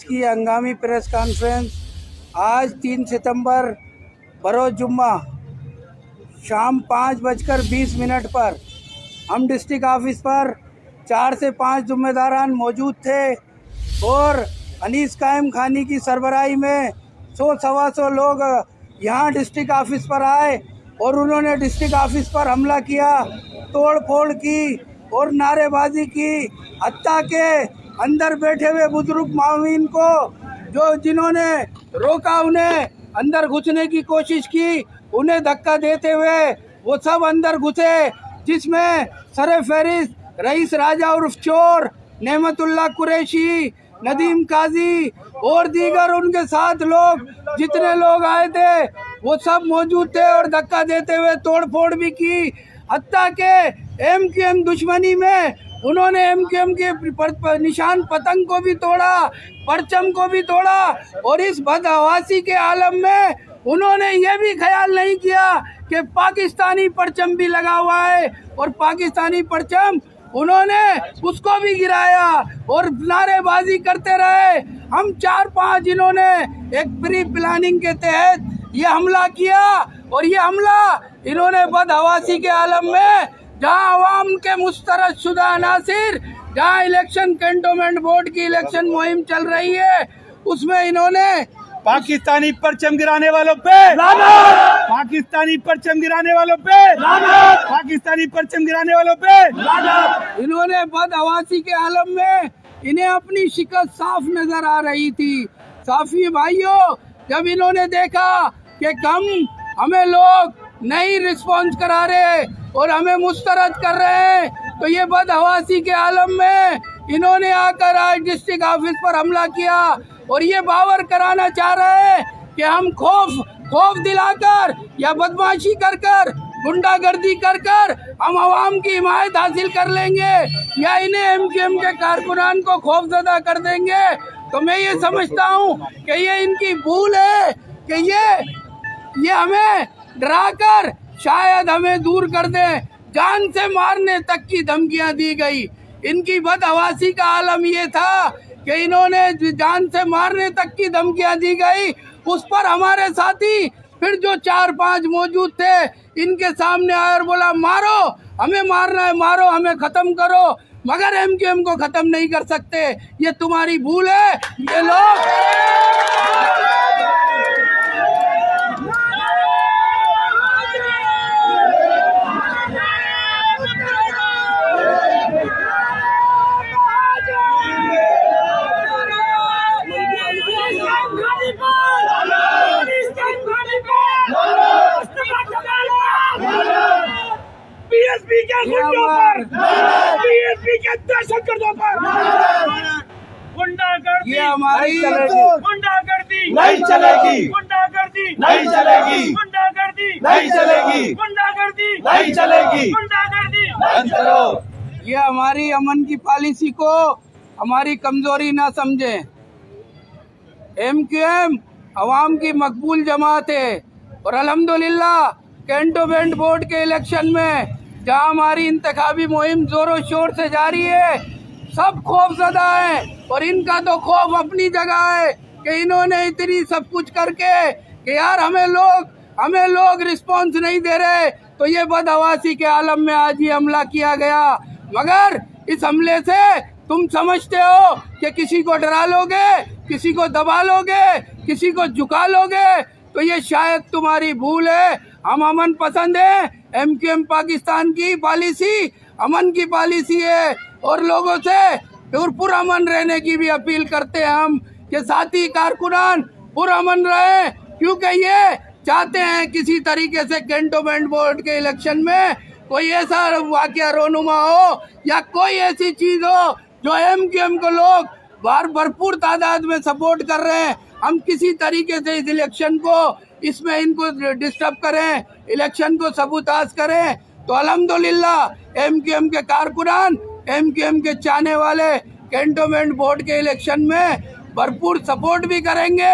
आज की हंगामी प्रेस कॉन्फ्रेंस आज 3 सितंबर बरोज़ जुम्मा शाम 5:20 पर हम डिस्ट्रिक्ट ऑफिस पर 4 से 5 जुम्मेदारान मौजूद थे और अनीस कायम खानी की सरबराही में 100-125 लोग यहाँ डिस्ट्रिक्ट ऑफिस पर आए और उन्होंने डिस्ट्रिक्ट ऑफिस पर हमला किया, तोड़ फोड़ की और नारेबाजी की। हत्या के अंदर बैठे हुए बुजुर्ग मामीन को जिन्होंने रोका, उन्हें अंदर घुसने की कोशिश की, उन्हें धक्का देते हुए वो सब अंदर घुसे, जिसमें सरे फहरिस्त रईस राजा उर्फ चोर, नेमतुल्लाह कुरैशी, नदीम काजी और दीगर उनके साथ लोग जितने लोग आए थे वो सब मौजूद थे और धक्का देते हुए तोड़ फोड़ भी की। हत्या के एमक्यूएम दुश्मनी में उन्होंने एमक्यूएम के निशान पतंग को भी तोड़ा, परचम को भी तोड़ा और इस बदहवासी के आलम में उन्होंने ये भी ख्याल नहीं किया कि पाकिस्तानी परचम भी लगा हुआ है और पाकिस्तानी परचम उन्होंने उसको भी गिराया और नारेबाजी करते रहे। हम 4-5 इन्होंने एक प्री प्लानिंग के तहत ये हमला किया और ये हमला इन्होंने बदहवासी के आलम में जहां अवाम के मुस्तरद शुदा अनासिर, जहां इलेक्शन कैंटोनमेंट बोर्ड की इलेक्शन मुहिम चल रही है, उसमें इन्होंने पाकिस्तानी परचम गिराने वालों पे पाकिस्तानी परचम गिराने वालों पे पाकिस्तानी परचम गिराने वालों पे इन्होंने बदहवासी के आलम में इन्हें अपनी शिकस्त साफ नजर आ रही थी। साफी भाइयों, जब इन्होंने देखा कि हमें लोग नहीं रिस्पॉन्स करा रहे और हमें मुस्तरद कर रहे हैं, तो ये बदहवासी के आलम में इन्होंने आकर आज डिस्ट्रिक्ट ऑफिस पर हमला किया और ये बावर कराना चाह रहे हैं कि हम खौफ दिलाकर या बदमाशी कर गुंडागर्दी कर हम आवाम की हिमायत हासिल कर लेंगे या इन्हें एमक्यूएम के कारकुनान को खौफजदा कर देंगे। तो मैं ये समझता हूँ कि ये इनकी भूल है कि ये हमें डराकर शायद हमें दूर कर दें। जान से मारने तक की धमकियां दी गई। इनकी बदहवासी का आलम ये था कि इन्होंने जान से मारने तक की धमकियां दी गई। उस पर हमारे साथी फिर जो 4-5 मौजूद थे, इनके सामने आए और बोला मारो, हमें मारना है, मारो, हमें खत्म करो, मगर एमक्यूएम को खत्म नहीं कर सकते। ये तुम्हारी भूल है। ये लोग बीएसपी के गुंडों पर, बीएसपी के दहशतगर्दों पर गुंडागर्दी गुंडागर्दी नहीं चलेगी, गुंडागर्दी नहीं चलेगी, गुंडागर्दी नहीं चलेगी, गुंडागर्दी नहीं चलेगी, गुंडागर्दी बंद करो। ये हमारी अमन की पॉलिसी को हमारी कमजोरी ना समझे। एमक्यूएम अवाम की मकबूल जमात है और अल्हम्दुलिल्लाह कैंटोनमेंट बोर्ड के इलेक्शन में जहां हमारी इंतखाबी मुहिम जोरों शोर से जारी है, सब खौफजदा है और इनका तो खौफ अपनी जगह है कि इन्होंने इतनी सब कुछ करके कि यार हमें लोग रिस्पॉन्स नहीं दे रहे, तो ये बदहवासी के आलम में आज ये हमला किया गया। मगर इस हमले से तुम समझते हो कि किसी को डरा लोगे, किसी को दबा लोगे, किसी को झुका लोगे, तो ये शायद तुम्हारी भूल है। हम अमन पसंद है। एमक्यूएम पाकिस्तान की पॉलिसी अमन की पॉलिसी है और लोगों से पुरअमन रहने की भी अपील करते हैं हम कि साथी कारकुनान पुरअमन रहे, क्योंकि ये चाहते हैं किसी तरीके से कैंटोनमेंट बोर्ड के इलेक्शन में कोई ऐसा वाकया रोनुमा हो या कोई ऐसी चीज हो जो एमक्यूएम को लोग भरपूर तादाद में सपोर्ट कर रहे हैं। हम किसी तरीके से इस इलेक्शन को इसमें इनको डिस्टर्ब करें, इलेक्शन को सबूताज करें, तो अल्हम्दुलिल्लाह एमक्यूएम के कारकुनान, एमक्यूएम के चाहने वाले कैंटोनमेंट बोर्ड के इलेक्शन में भरपूर सपोर्ट भी करेंगे